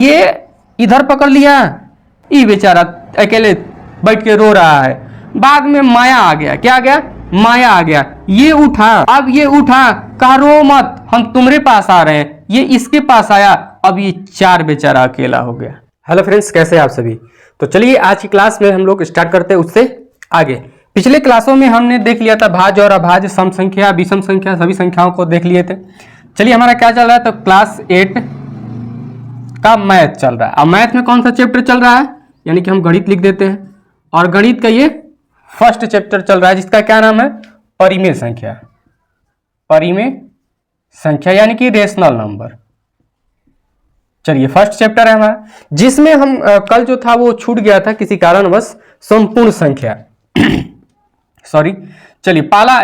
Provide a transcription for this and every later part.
ये इधर पकड़ लिया, ये बेचारा अकेले बैठ के रो रहा है। बाद में माया आ गया, क्या आ गया? माया आ गया। ये उठा, अब ये उठा, कहा रो मत, हम तुम्हारे पास आ रहे हैं। ये इसके पास आया, अब ये 4 बेचारा अकेला हो गया। हेलो फ्रेंड्स, कैसे हैं आप सभी? तो चलिए आज की क्लास में हम लोग स्टार्ट करते हैं उससे आगे। पिछले क्लासों में हमने देख लिया था भाज्य और अभाज्य, सम संख्या, विषम संख्या, सभी संख्याओं को देख लिए थे। चलिए हमारा क्या चल रहा है, तो क्लास 8 का मैथ चल रहा है। अब मैथ में कौन सा चैप्टर चल रहा है, यानी कि हम गणित लिख देते हैं। और गणित का ये फर्स्ट चैप्टर चल रहा है, जिसका क्या नाम है? परिमेय संख्या। परिमेय संख्या यानी कि रेशनल नंबर। चलिए फर्स्ट चैप्टर है हमारा, जिसमें हम कल जो था वो छूट गया था किसी कारणवश, संपूर्ण संख्या सॉरी। चलिए पहला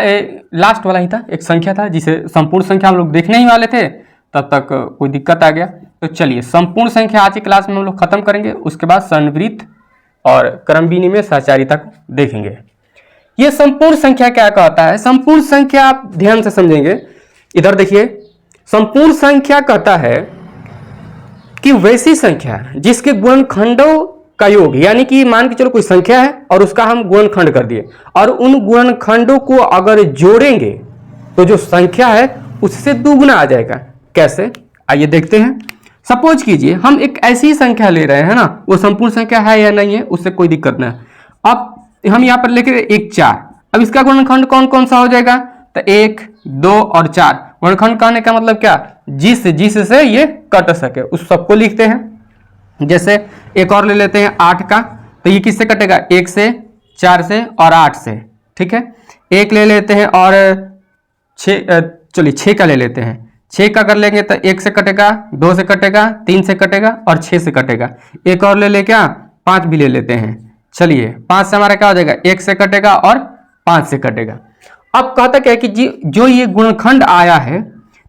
लास्ट वाला ही था, एक संख्या था जिसे संपूर्ण संख्या हम लोग देखने ही वाले थे, तब तक कोई दिक्कत आ गया। तो चलिए संपूर्ण संख्या आज की क्लास में हम लोग खत्म करेंगे, उसके बाद संवृत्त और क्रम विनिमय सहचारी तक देखेंगे। ये संपूर्ण संख्या क्या कहता है? संपूर्ण संख्या आप ध्यान से समझेंगे, इधर देखिए। संपूर्ण संख्या कहता है कि वैसी संख्या जिसके गुणनखंडों का योग, यानी कि मान के चलो कोई संख्या है और उसका हम गुणनखंड कर दिए, और उन गुणनखंडों को अगर जोड़ेंगे तो जो संख्या है उससे दुगुना आ जाएगा। कैसे, आइए देखते हैं। सपोज कीजिए हम एक ऐसी संख्या ले रहे हैं ना, वो संपूर्ण संख्या है या नहीं है उससे कोई दिक्कत नहीं है। अब हम यहाँ पर लेके 1 4, अब इसका गुणनखंड कौन कौन सा हो जाएगा? तो 1 2 और 4। गुणनखंड कहने का मतलब क्या? जिस से ये कट सके उस सबको लिखते हैं। जैसे एक और ले लेते हैं 8 का, तो ये किससे कटेगा? 1 से, 4 से और 8 से। ठीक है, एक ले लेते हैं और 6 का ले लेते हैं। 6 का कर लेंगे तो 1 से कटेगा, 2 से कटेगा, 3 से कटेगा और 6 से कटेगा। एक और ले ले, क्या 5 भी ले लेते हैं। चलिए 5 से हमारा क्या हो जाएगा? 1 से कटेगा और 5 से कटेगा। अब कहता क्या है कि जो ये गुणनखंड आया है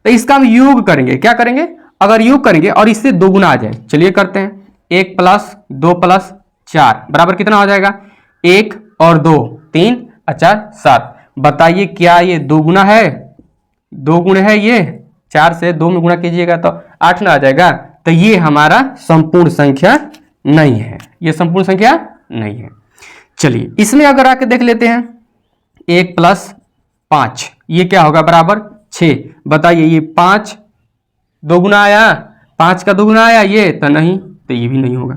तो इसका हम योग करेंगे। क्या करेंगे? अगर योग करेंगे और इससे दोगुना आ जाए, चलिए करते हैं। 1 + 2 + 4 बराबर कितना हो जाएगा? 1 और 2 3 और 4 7। बताइए क्या ये दोगुना है? 2 गुण है ये, 4 से 2 में गुणा कीजिएगा तो 8 ना आ जाएगा। तो ये हमारा संपूर्ण संख्या नहीं है, ये संपूर्ण संख्या नहीं है। चलिए इसमें अगर आके देख लेते हैं, 1 + 5 ये क्या होगा? बराबर 6। बताइए ये 5 दोगुना आया, 5 का दोगुना आया ये? तो नहीं, तो ये भी नहीं होगा।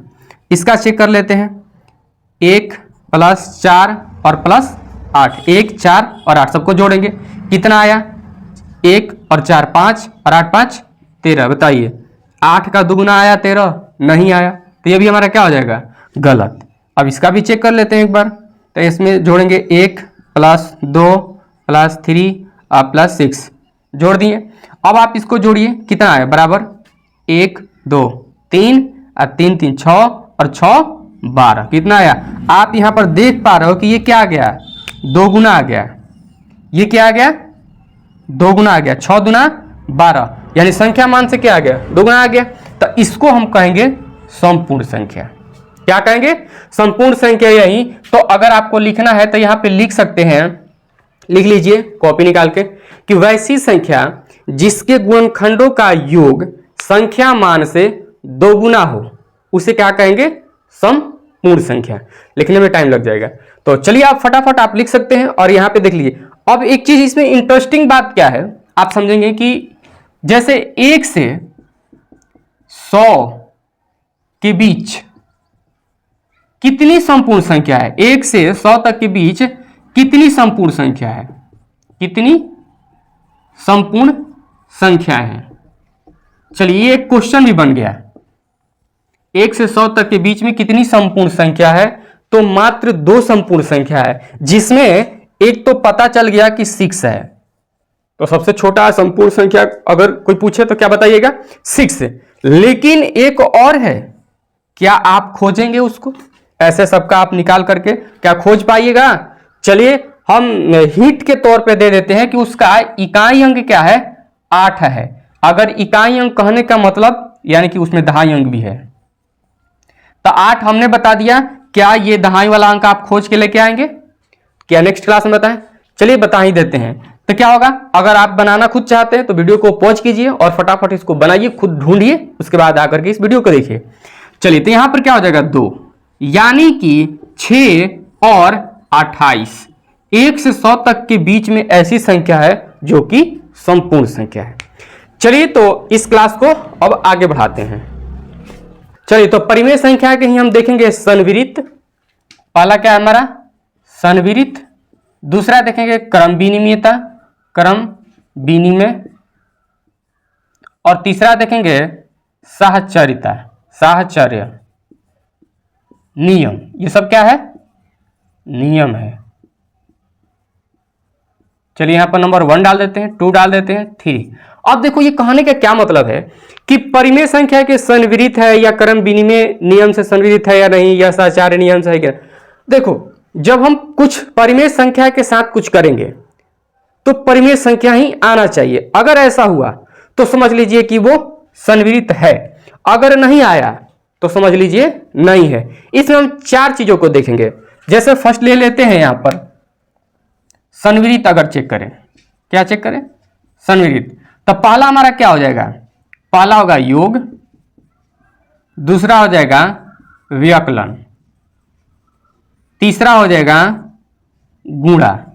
इसका चेक कर लेते हैं। 1 + 4 और +8, 1 4 और 8 सबको जोड़ेंगे, कितना आया? 1 और 4 5 और 8 5 13। बताइए 8 का दोगुना आया 13? नहीं आया, तो ये भी हमारा क्या हो जाएगा? गलत। अब इसका भी चेक कर लेते हैं एक बार। तो इसमें जोड़ेंगे 1 + 2 + 3 और +6 जोड़ दिए। अब आप इसको जोड़िए, कितना आया? बराबर 1 2 3 और 3 3 6 और 6 12। कितना आया? आप यहाँ पर देख पा रहे हो कि ये क्या आ गया? दोगुना आ गया। ये क्या आ गया? दोगुना आ गया। 6 दूना 12, यानी संख्या मान से क्या आ गया? दोगुना आ गया। तो इसको हम कहेंगे संपूर्ण संख्या। क्या कहेंगे? संपूर्ण संख्या। यही तो अगर आपको लिखना है तो यहाँ पे लिख सकते हैं, लिख लीजिए कॉपी निकाल के, कि वैसी संख्या जिसके गुणनखंडों का योग संख्या मान से दोगुना हो उसे क्या कहेंगे? संपूर्ण संख्या। लिखने में टाइम लग जाएगा, तो चलिए आप फटाफट आप लिख सकते हैं। और यहाँ पे देख लीजिए, अब एक चीज इसमें इंटरेस्टिंग बात क्या है आप समझेंगे कि जैसे 1 से 100 के बीच कितनी संपूर्ण संख्या है? 1 से 100 तक के बीच कितनी संपूर्ण संख्या है? कितनी संपूर्ण संख्या है? चलिए ये एक क्वेश्चन भी बन गया। 1 से 100 तक के बीच में कितनी संपूर्ण संख्या है? तो मात्र 2 संपूर्ण संख्या है, जिसमें एक तो पता चल गया कि 6 है। तो सबसे छोटा संपूर्ण संख्या अगर कोई पूछे तो क्या बताइएगा? 6। लेकिन एक और है, क्या आप खोजेंगे उसको? ऐसे सबका आप निकाल करके क्या खोज पाइएगा? चलिए हम हिंट के तौर पे दे देते हैं कि उसका इकाई अंक क्या है? 8 है। अगर इकाई अंक कहने का मतलब यानी कि उसमें दहाई अंक भी है, तो 8 हमने बता दिया। क्या ये दहाई वाला अंक आप खोज के लेके आएंगे? क्या नेक्स्ट क्लास में बताएं? चलिए बता ही देते हैं। तो क्या होगा, अगर आप बनाना खुद चाहते हैं तो वीडियो को पॉज कीजिए और फटाफट इसको बनाइए, खुद ढूंढिए, उसके बाद आकर के इस वीडियो को देखिए। चलिए, तो यहां पर क्या हो जाएगा 2, यानी कि 6 और 28, 1 से 100 तक के बीच में ऐसी संख्या है जो कि संपूर्ण संख्या है। चलिए, तो इस क्लास को अब आगे बढ़ाते हैं। चलिए, तो परिमेय संख्या के ही हम देखेंगे सनविरित। पहला क्या है हमारा, सनविरित। दूसरा देखेंगे क्रम विनिमयता, क्रम विनिमय। और तीसरा देखेंगे साहचर्यता, साहचर्य नियम। ये सब क्या है, नियम है। चलिए, यहां पर नंबर 1 डाल देते हैं, 2 डाल देते हैं, 3। अब देखो, ये कहने का क्या मतलब है कि परिमेय संख्या के सनविरित है या क्रम विनिमय नियम से सनविरित है या नहीं, या साहचर्य नियम से है क्या। देखो, जब हम कुछ परिमेय संख्या के साथ कुछ करेंगे तो परिमेय संख्या ही आना चाहिए। अगर ऐसा हुआ तो समझ लीजिए कि वो सनविरित है, अगर नहीं आया तो समझ लीजिए नहीं है। इसमें हम 4 चीजों को देखेंगे। जैसे फर्स्ट ले लेते हैं यहां पर सनविरित। अगर चेक करें, क्या चेक करें, सनविरित। तो पहला हमारा क्या हो जाएगा, पहला होगा योग, दूसरा हो जाएगा व्यकलन, तीसरा हो जाएगा गुणा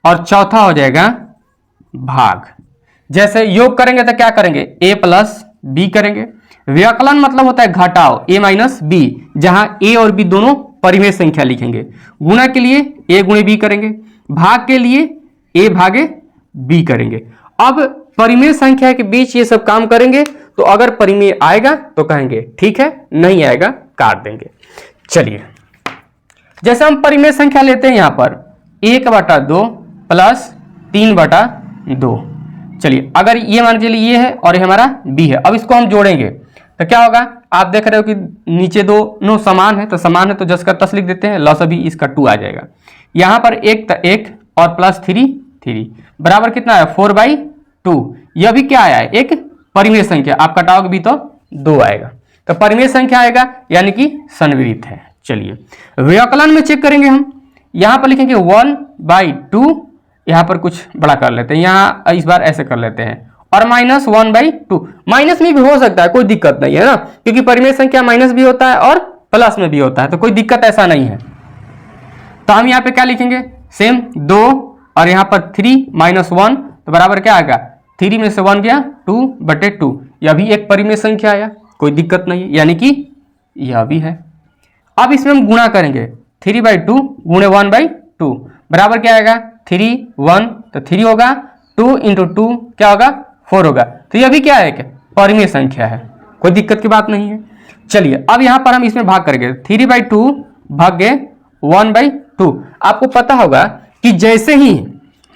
और चौथा हो जाएगा भाग। जैसे योग करेंगे तो क्या करेंगे, a प्लस बी करेंगे। व्यकलन मतलब होता है घटाओ, a माइनस बी, जहां a और b दोनों परिमेय संख्या लिखेंगे। गुणा के लिए a गुणे b करेंगे, भाग के लिए a भागे b करेंगे। अब परिमेय संख्या के बीच ये सब काम करेंगे तो अगर परिमेय आएगा तो कहेंगे ठीक है, नहीं आएगा काट देंगे। चलिए, जैसे हम परिमेय संख्या लेते हैं यहां पर 1/2 प्लस 3/2। चलिए, अगर ये मान के लिए ये है और ये हमारा b है, अब इसको हम जोड़ेंगे तो क्या होगा, आप देख रहे हो कि नीचे दोनों समान है, तो समान है तो जस का तस लिख देते हैं, लॉस अभी इसका 2 आ जाएगा। यहां पर 1 और प्लस 3 बराबर कितना है 4/2। यह भी क्या आया है, एक परिमेय संख्या। आप कटाओगे भी तो 2 आएगा, तो परिमेय संख्या आएगा यानी कि सनविरित है। चलिए, व्यकलन में चेक करेंगे हम। यहां पर लिखेंगे 1/2, यहां पर कुछ बड़ा कर लेते हैं, यहां इस बार ऐसे कर लेते हैं, और -1/2। माइनस में भी हो सकता है, कोई दिक्कत नहीं है ना, क्योंकि परिमेय संख्या माइनस भी होता है और प्लस में भी होता है, तो कोई दिक्कत ऐसा नहीं है। तो हम यहाँ पे क्या लिखेंगे, सेम 2 और यहाँ पर 3 -1, तो बराबर क्या आएगा, 3 में से 1 गया 2/2। यह भी एक परिमेय संख्या आया, कोई दिक्कत नहीं है, यानी कि यह भी है। अब इसमें हम गुणा करेंगे, 3/2 गुणे 1/2 बराबर क्या आएगा, 3 1 तो 3 होगा, 2 × 2 क्या होगा 4 होगा। तो यह भी क्या है, परिमेय संख्या है, कोई दिक्कत की बात नहीं है। चलिए, अब यहां पर हम इसमें भाग करेंगे, 3/2 भाग्य 1/2। आपको पता होगा कि जैसे ही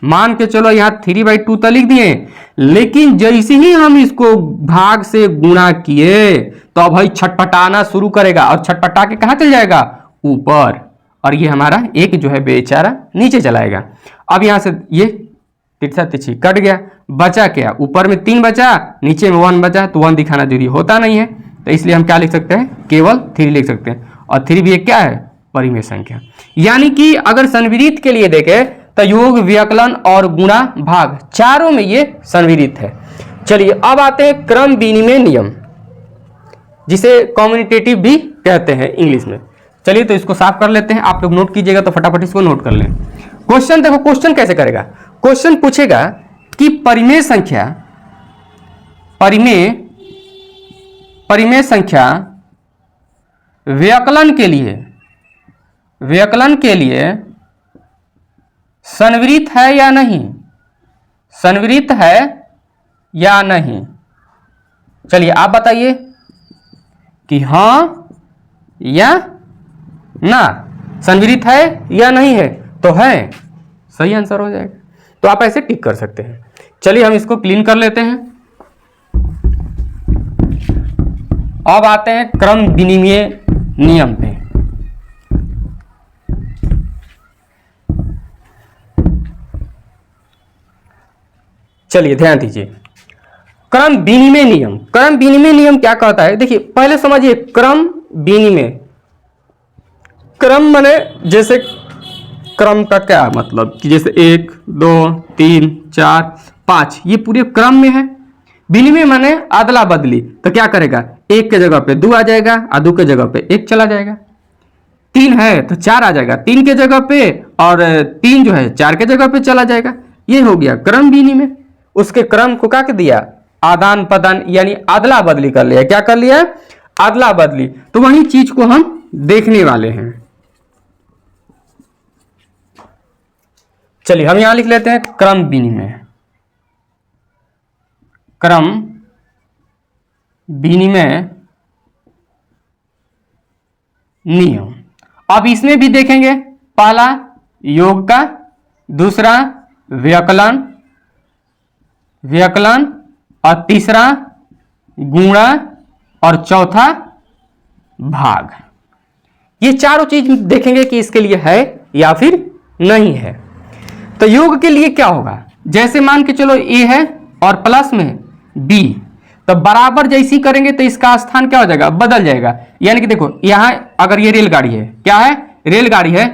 मान के चलो यहाँ 3/2 तो लिख दिए, लेकिन जैसे ही हम इसको भाग से गुणा किए तो भाई छटपटाना शुरू करेगा, और छटपटा के कहां चल जाएगा, ऊपर, और ये हमारा एक जो है बेचारा नीचे चलाएगा। अब यहां से ये तिरछा तिरछी कट गया, बचा क्या, ऊपर में 3 बचा, नीचे में 1 बचा, तो 1 दिखाना जरूरी होता नहीं है, तो इसलिए हम क्या लिख सकते हैं, केवल 3 लिख सकते हैं। और 3 भी एक क्या है, परिमेय संख्या। यानी कि अगर सनविरित के लिए देखें तो योग, व्यकलन और गुणा, भाग, चारों में ये सनविरित है। चलिए, अब आते हैं क्रम विनिमय नियम, जिसे कम्युनिकेटिव भी कहते हैं इंग्लिश में। चलिए, तो इसको साफ कर लेते हैं, आप लोग नोट कीजिएगा तो फटाफट इसको नोट कर लें। क्वेश्चन देखो, क्वेश्चन कैसे करेगा, क्वेश्चन पूछेगा कि परिमेय संख्या व्यकलन के लिए सनविरित है या नहीं, सनविरित है या नहीं। चलिए, आप बताइए कि हाँ या ना, सनविरित है या नहीं है, तो है, सही आंसर हो जाएगा। तो आप ऐसे टिक कर सकते हैं। चलिए, हम इसको क्लीन कर लेते हैं। अब आते हैं क्रम विनिमय नियम पे। चलिए, ध्यान दीजिए, क्रम विनिमय नियम। क्रम विनिमय नियम क्या कहता है, देखिए पहले समझिए, क्रम विनिमय, क्रम माने जैसे क्रम का क्या मतलब कि जैसे 1 2 3 4 5 ये पूरे क्रम में है। विनिमय माने अदला बदली, तो क्या करेगा, 1 के जगह पे 2 आ जाएगा और 2 के जगह पे 1 चला जाएगा। 3 है तो 4 आ जाएगा 3 के जगह पे, और 3 जो है 4 के जगह पे चला जाएगा। ये हो गया क्रम विनिमय। उसके क्रम को क्या कर दिया, आदान प्रदान यानी अदला बदली कर लिया। क्या कर लिया, अदला बदली। तो वही चीज को हम देखने वाले हैं। चलिए हम यहां लिख लेते हैं क्रम विनिमय। क्रम विनिमय नियम। अब इसमें भी देखेंगे, पहला योग का, दूसरा व्यकलन, और तीसरा गुणा, और चौथा भाग। ये चारों चीज देखेंगे कि इसके लिए है या फिर नहीं है। तो योग के लिए क्या होगा, जैसे मान के चलो ए है और प्लस में बी, तो बराबर जैसी करेंगे तो इसका स्थान क्या हो जाएगा, बदल जाएगा। यानी कि देखो यहां अगर ये रेलगाड़ी है, क्या है, रेलगाड़ी है,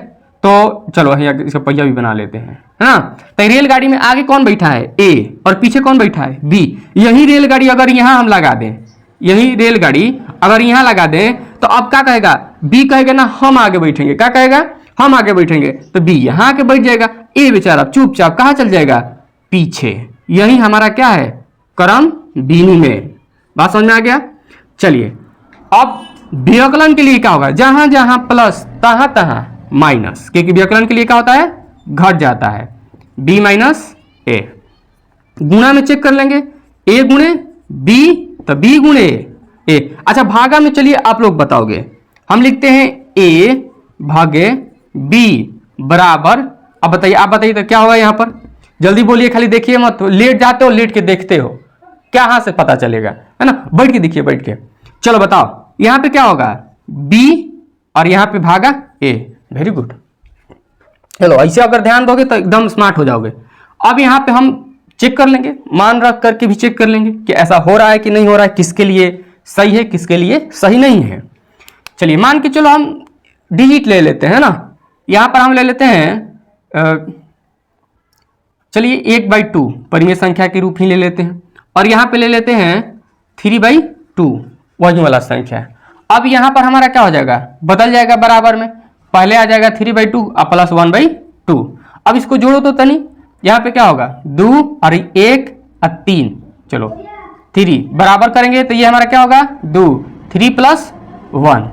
तो चलो इसका पहिया भी बना लेते हैं, है ना। तो रेलगाड़ी में आगे कौन बैठा है, ए, और पीछे कौन बैठा है, बी। यही रेलगाड़ी अगर यहां हम लगा दें, यही रेलगाड़ी अगर यहां लगा दें, तो अब क्या कहेगा, बी कहेगा ना हम आगे बैठेंगे, क्या कहेगा, हम आगे बैठेंगे, तो बी यहां आके बैठ जाएगा, ए बेचारा चुपचाप कहां चल जाएगा, पीछे। यही हमारा क्या है, क्रम विनिमय। बात समझ में आ गया। चलिए अब व्यकलन के लिए क्या होगा, जहां जहां प्लस तहां तहां माइनस, क्योंकि व्यकलन के लिए क्या होता है, घट जाता है, बी माइनस ए। गुणा में चेक कर लेंगे, ए गुणे बी तो बी गुणे ए। अच्छा भागा में चलिए आप लोग बताओगे, हम लिखते हैं ए भागे बी बराबर, अब बताइए, आप बताइए तो क्या होगा यहाँ पर, जल्दी बोलिए, खाली देखिए मत, लेट जाते हो लेट के देखते हो, क्या हाथ से पता चलेगा, है ना, बैठ के देखिए, बैठ के। चलो बताओ यहां पे क्या होगा, बी और यहां पे भागा ए। Very good. चलो ऐसे अगर ध्यान दोगे तो एकदम स्मार्ट हो जाओगे। अब यहां पे हम चेक कर लेंगे, मान रख करके भी चेक कर लेंगे कि ऐसा हो रहा है कि नहीं हो रहा है, किसके लिए सही है किसके लिए सही नहीं है। चलिए मान के चलो हम डिजिट ले लेते हैं ना, यहां पर हम ले लेते हैं, चलिए 1/2 परिमेय संख्या के रूप ही ले लेते हैं, और यहां पे ले लेते हैं 3/2 वही वाला संख्या। अब यहां पर हमारा क्या हो जाएगा, बदल जाएगा बराबर में, पहले आ जाएगा 3/2 और प्लस 1/2। अब इसको जोड़ो तो तनी, यहां पे क्या होगा, 2 और 1 और 3, चलो 3 बराबर करेंगे तो ये हमारा क्या होगा, 2 3 + 1।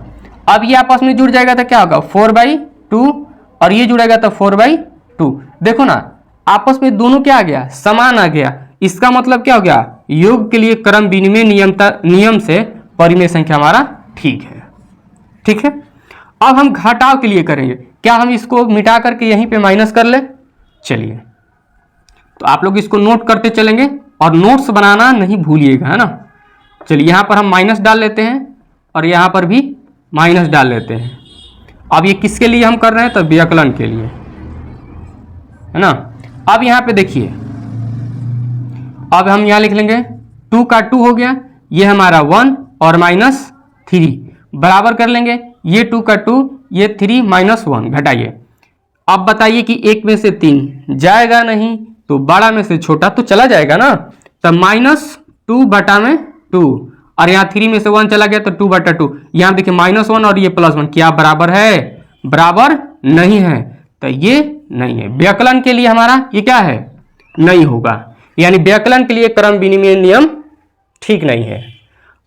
अब ये आपस में जुड़ जाएगा तो क्या होगा, 4/2, और ये जुड़ेगा तो 4/2। देखो ना आपस में दोनों क्या आ गया, समान आ गया। इसका मतलब क्या हो गया, योग के लिए क्रम विनिमय नियम से परिमेय संख्या हमारा ठीक है। ठीक है, अब हम घटाव के लिए करेंगे, क्या हम इसको मिटा करके यहीं पे माइनस कर ले। चलिए तो आप लोग इसको नोट करते चलेंगे और नोट्स बनाना नहीं भूलिएगा, है ना। चलिए यहां पर हम माइनस डाल लेते हैं और यहां पर भी माइनस डाल लेते हैं। अब ये किसके लिए हम कर रहे हैं, तो व्यकलन के लिए, है ना। अब यहां पे देखिए, अब हम यहां लिख लेंगे 2 का 2 हो गया, ये हमारा 1 और -3 बराबर कर लेंगे, ये 2 का 2, ये 3 - 1 घटाइए। अब बताइए कि 1 में से 3 जाएगा नहीं, तो बड़ा में से छोटा तो चला जाएगा ना, तो -2/2, और यहाँ 3 में से 1 चला गया तो 2/2। यहाँ देखिए -1 और ये +1 क्या बराबर है, बराबर नहीं है, तो ये नहीं है। व्यकलन के लिए हमारा ये क्या है, नहीं होगा, यानी व्यकलन के लिए क्रम विनिमय नियम ठीक नहीं है।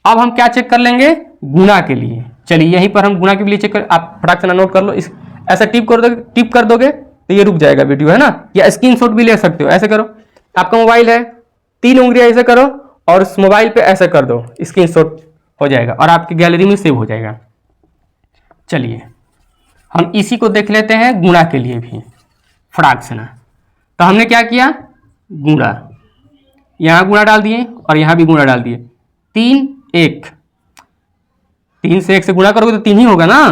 अब हम क्या चेक कर लेंगे, गुणा के लिए। चलिए यहीं पर हम गुणा के लिए चेक कर, आप फटाक से नोट कर लो, इस ऐसा टिप कर दोगे तो ये रुक जाएगा वीडियो, है ना, या स्क्रीनशॉट भी ले सकते हो। ऐसे करो, आपका मोबाइल है, 3 उंगलियां ऐसे करो और उस मोबाइल पे ऐसे कर दो, स्क्रीनशॉट हो जाएगा और आपकी गैलरी में सेव हो जाएगा। चलिए हम इसी को देख लेते हैं गुणा के लिए भी फटाक से ना। तो हमने क्या किया, गुणा, यहाँ गुणा डाल दिए और यहाँ भी गुणा डाल दिए, 3 1, 3 से 1 से गुणा करोगे तो 3 ही होगा ना,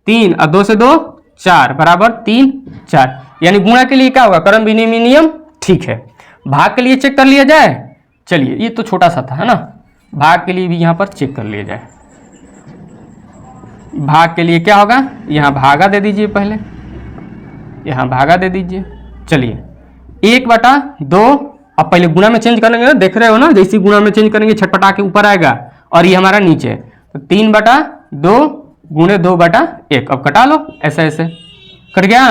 3 और 2 से 2 4 बराबर 3 4, यानी गुणा के लिए क्या होगा, क्रम विनिमय नियम ठीक है। भाग के लिए चेक कर लिया जाए। चलिए ये तो छोटा सा था, है ना, भाग के लिए भी यहाँ पर चेक कर लिया जाए। भाग के लिए क्या होगा, यहाँ भागा दे दीजिए पहले, यहाँ भागा दे दीजिए। चलिए 1/2, अब पहले गुणा में चेंज करेंगे ना, देख रहे हो ना, जैसे गुणा में चेंज करेंगे छटपटा के ऊपर आएगा और ये हमारा नीचे, तो 3/2 गुणे 2/1। अब कटा लो, ऐसे ऐसे कट गया।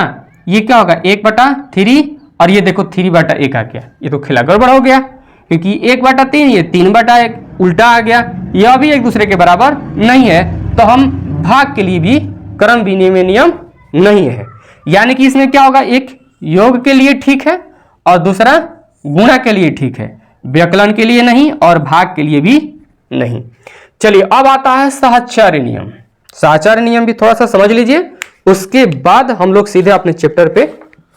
ये क्या होगा 1/3 और ये देखो 3/1 आ गया। ये तो खेला गड़बड़ हो गया, क्योंकि 1/3 ये 3/1 उल्टा आ गया, यह भी एक दूसरे के बराबर नहीं है। तो हम भाग के लिए भी क्रम विनिमय नियम नहीं है, यानी कि इसमें क्या होगा, एक योग के लिए ठीक है और दूसरा गुणा के लिए ठीक है, व्यकलन के लिए नहीं और भाग के लिए भी नहीं। चलिए अब आता है साहचर्य नियम। साहचर्य नियम भी थोड़ा सा समझ लीजिए, उसके बाद हम लोग सीधे अपने चैप्टर पे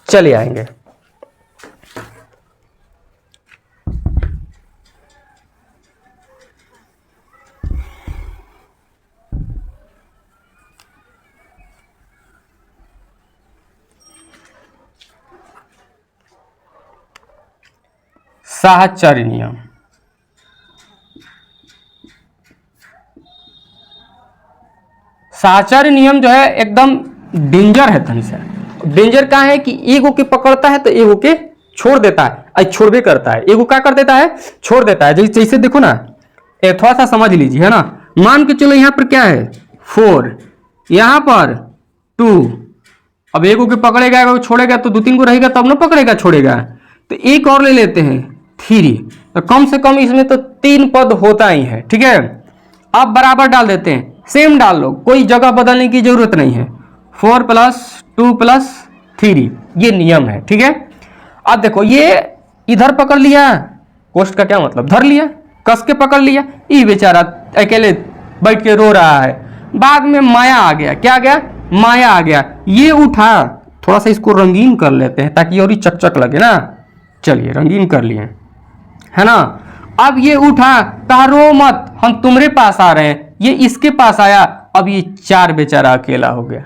चले आएंगे। साहचर्य नियम। साहचर्य नियम जो है एकदम डेंजर है। धन से डेंजर क्या है कि एगो के पकड़ता है तो एगो के छोड़ देता है, छोड़ भी करता है। एगो क्या कर देता है, छोड़ देता है। जैसे देखो ना, थोड़ा सा समझ लीजिए, है ना। मान के चलो यहाँ पर क्या है 4, यहाँ पर 2। अब एगो के पकड़ेगा, एगो छोड़ेगा तो 2-3 को रहेगा तब ना पकड़ेगा छोड़ेगा। तो एक और ले लेते हैं 3, तो कम से कम इसमें तो 3 पद होता ही है, ठीक है। अब बराबर डाल देते हैं, सेम डाल लो, कोई जगह बदलने की जरूरत नहीं है। 4 + 2 + 3 ये नियम है, ठीक है। अब देखो ये इधर पकड़ लिया, कोष्ठ का क्या मतलब, धर लिया, कस के पकड़ लिया। ये बेचारा अकेले बैठ के रो रहा है, बाद में माया आ गया। क्या आ गया, माया आ गया। ये उठा, थोड़ा सा इसको रंगीन कर लेते हैं ताकि और ही चकचक लगे ना। चलिए रंगीन कर लिए, है ना। अब ये उठा, कहा रो मत, हम तुम्हारे पास आ रहे हैं। ये इसके पास आया, अब ये 4 बेचारा अकेला हो गया।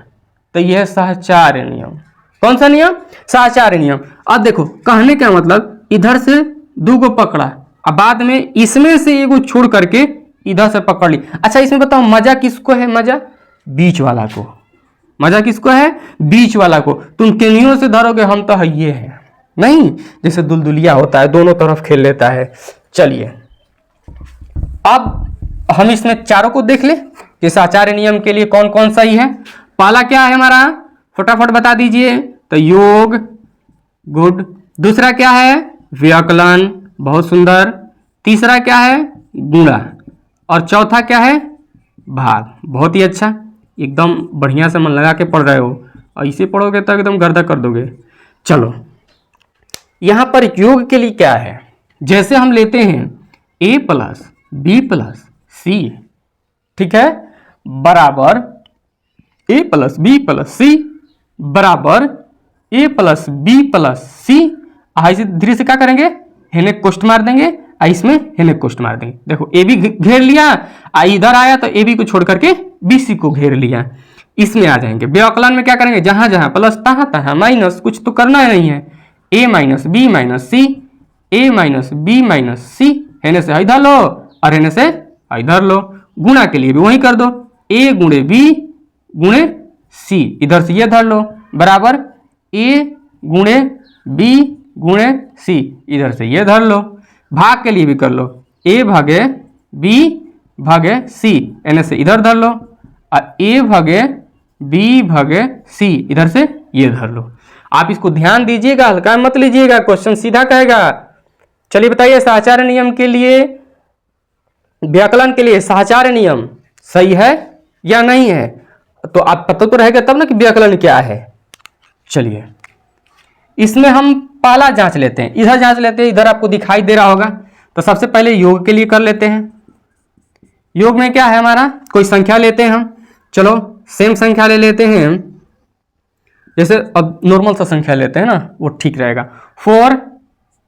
तो यह है साहचर्य नियम। कौन सा नियम, साहचर्य नियम। अब देखो कहने का मतलब, इधर से 2 को पकड़ा, अब बाद में इसमें से एगो छोड़ करके इधर से पकड़ ली। अच्छा इसमें बताओ मजा किसको है, मजा बीच वाला को। मजा किसको है, बीच वाला को। तुम केनियों से धरोगे, हम तो है ये है नहीं, जैसे दुलदुलिया होता है दोनों तरफ खेल लेता है। चलिए अब हम इसमें चारों को देख ले कि साहचर्य नियम के लिए कौन कौन सही है। पहला क्या है हमारा, फटाफट बता दीजिए। तो योग, गुड। दूसरा क्या है, व्यकलन, बहुत सुंदर। तीसरा क्या है, गुणा। और चौथा क्या है, भाग। बहुत ही अच्छा, एकदम बढ़िया से मन लगा के पढ़ रहे हो। ऐसे पढ़ोगे तो एकदम गर्दा कर दोगे। चलो यहाँ पर योग के लिए क्या है, जैसे हम लेते हैं a + b + c, ठीक है, बराबर a + b + c बराबर a + b + c। ऐसे धीरे से क्या करेंगे, हेने कोष्ठ मार देंगे, इसमें हेने कोष्ठ मार देंगे। देखो ए बी घेर लिया, इधर आया तो ए बी को छोड़ करके बी सी को घेर लिया। इसमें आ जाएंगे। व्यवकलन में क्या करेंगे, जहां जहां प्लस तहां तहां माइनस, कुछ तो करना है नहीं है। a - b - c, a - b - c, हेने से इधर लो और हेने से इधर लो। गुणा के लिए भी वही कर दो, a × b × c, इधर से ये धर लो, बराबर a × b × c, इधर से ये धर लो। भाग के लिए भी कर लो, a भागे b भागे c, यानी से इधर धर लो, और a भागे b भागे c, इधर से ये धर लो। आप इसको ध्यान दीजिएगा, हल्का मत लीजिएगा, क्वेश्चन सीधा कहेगा। चलिए बताइए साहचर्य नियम के लिए, व्याकरण के लिए साहचर्य नियम सही है या नहीं है। तो आप पता तो रहेगा तब ना कि व्याकरण क्या है। चलिए इसमें हम पहला जांच लेते हैं, इधर जांच लेते हैं, इधर आपको दिखाई दे रहा होगा। तो सबसे पहले योग के लिए कर लेते हैं। योग में क्या है हमारा, कोई संख्या लेते हैं हम। चलो सेम संख्या ले लेते हैं, जैसे अब नॉर्मल सा संख्या लेते हैं ना, वो ठीक रहेगा। 4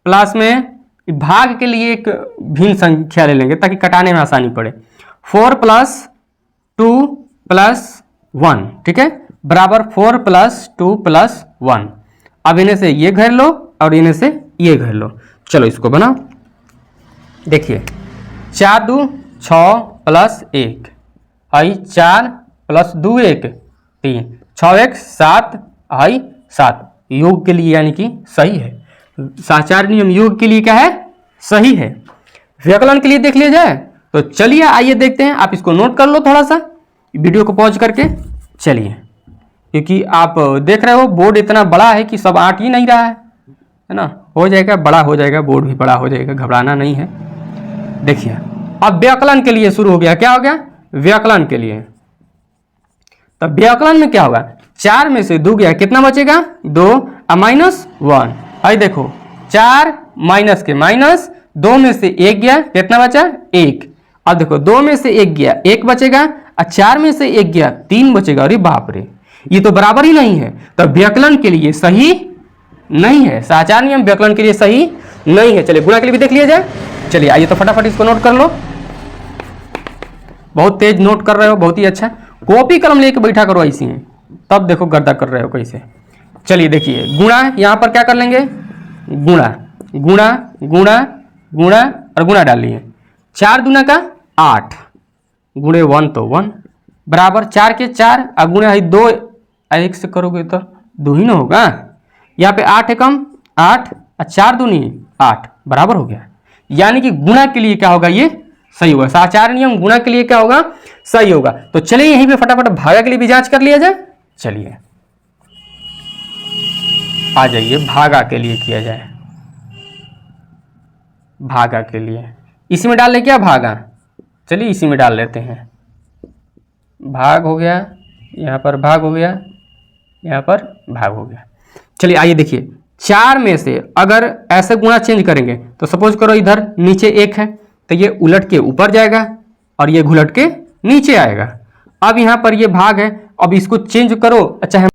प्लस में भाग के लिए एक भिन्न संख्या ले लेंगे ताकि कटाने में आसानी पड़े। 4 + 2 + 1, ठीक है, बराबर 4 + 2 + 1। अब इन्हें से ये घेर लो और इन्हें से ये घेर लो। चलो इसको बनाओ। देखिए 4 × 2 = 6 + 1, 4 + 2 = 1 3, 6 × 1 = 7, 7 योग के लिए यानी कि सही है। साचार नियम योग के लिए क्या है, सही है। व्यकलन के लिए देख लिया जाए तो चलिए आइए देखते हैं। आप इसको नोट कर लो थोड़ा सा, वीडियो को पॉज करके। चलिए, क्योंकि आप देख रहे हो बोर्ड इतना बड़ा है कि सब आट ही नहीं रहा है ना। हो जाएगा, बड़ा हो जाएगा, बोर्ड भी बड़ा हो जाएगा, घबराना नहीं है। देखिए अब व्याकलन के लिए शुरू हो गया। क्या हो गया, व्याकलन के लिए। तो व्याकलन में क्या होगा, 4 में से 2 गया, कितना बचेगा 2 -1। आई देखो 4 माइनस के माइनस, 2 में से 1 गया, कितना बचा 1। अब देखो 2 में से 1 गया, 1 बचेगा, और 4 में से 1 गया, 3 बचेगा। अरे बाप रे, ये तो बराबर ही नहीं है। तो व्याकलन के लिए सही नहीं है, साचार नियम व्याकलन के लिए सही नहीं है। चलिए गुणा के लिए भी देख लिया जाए। चलिए आइए तो फटाफट इसको नोट कर लो। बहुत तेज नोट कर रहे हो, बहुत ही अच्छा। कॉपी कलम लेके बैठा करो ऐसी है, तब देखो गर्दा कर रहे हो कैसे। चलिए देखिए गुणा, यहां पर क्या कर लेंगे, गुणा गुणा गुणा गुणा और गुणा डाल लिए। 4 दूना का 8, गुणे 1 तो 1 बराबर 4 के 4, और गुणे है 2, 1 से करोगे तो 2 ही ना होगा। यहाँ पे 8 है कम, 8 और 4 दूनी 8 बराबर हो गया। यानी कि गुणा के लिए क्या होगा, ये सही होगा। साचार नियम गुणा के लिए क्या होगा, सही होगा। तो चलिए यहीं पे फटाफट भागा के लिए भी जांच कर लिया जाए। चलिए आ जाइए, भागा के लिए किया जाए। भागा के लिए इसी में डाल ले क्या, भागा, चलिए इसी में डाल लेते हैं। भाग हो गया, यहाँ पर भाग हो गया, यहाँ पर भाग हो गया। चलिए आइए देखिए, 4 में से अगर ऐसे गुणा चेंज करेंगे तो सपोज करो इधर नीचे 1 है, तो ये उलट के ऊपर जाएगा और ये घुलट के नीचे आएगा। अब यहाँ पर ये भाग है, अब इसको चेंज करो, अच्छा